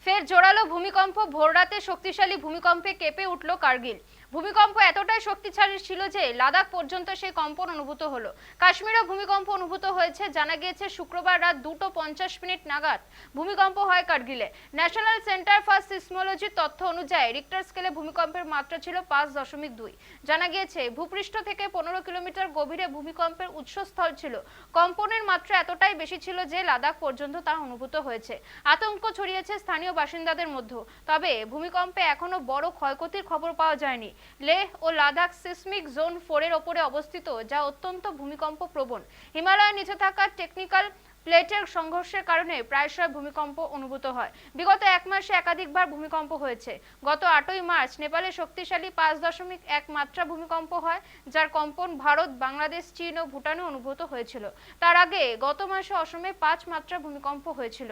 ফের জোরালো ভূমিকম্প। ভোররাতে শক্তিশালী ভূমিকম্পে কেঁপে উঠল কার্গিল। ভূমিকম্প এতটাই শক্তিশালী ছিল যে লাদাখ পর্যন্ত সেই কম্পন অনুভূত হলো। কাশ্মীরেও ভূমিকম্প অনুভূত হয়েছে। জানা গিয়েছে শুক্রবার রাত 2:50 নাগাদ ভূমিকম্প হয় কার্গিলে। ন্যাশনাল সেন্টার ফর সিসমোলজির তথ্য অনুযায়ী রিক্টার স্কেলে ভূমিকম্পের মাত্রা ছিল 5.2। জানা গিয়েছে ভূপৃষ্ঠ থেকে 15 কিলোমিটার গভীরে ভূমিকম্পের উৎসস্থল ছিল। কম্পনের মাত্রা এতটাই বেশি ছিল যে লাদাখ পর্যন্ত তা অনুভূত হয়েছে। আতঙ্ক ছড়িয়েছে স্থানীয় বাসিন্দাদের মধ্যে। তবে ভূমিকম্পে এখনো বড় ক্ষয়ক্ষতির খবর পাওয়া যায়নি। লেহ ও লাদাখ সিসমিক জোন 4 এর ওপরে অবস্থিত, যা অত্যন্ত ভূমিকম্প প্রবণ। হিমালয়ের নিচে থাকা টেকনিক্যাল প্লেটের সংঘর্ষের কারণে প্রায়শই ভূমিকম্প অনুভূত হয়। বিগত এক মাসে একাধিকবার ভূমিকম্প হয়েছে। গত 8ই মার্চ নেপালে শক্তিশালী 5.1 মাত্রা ভূমিকম্প হয়, যার কম্পন ভারত, বাংলাদেশ, চীন ও ভুটানে অনুভূত হয়েছিল। তার আগে গত মাসে অসমে 5 মাত্রা ভূমিকম্প হয়েছিল।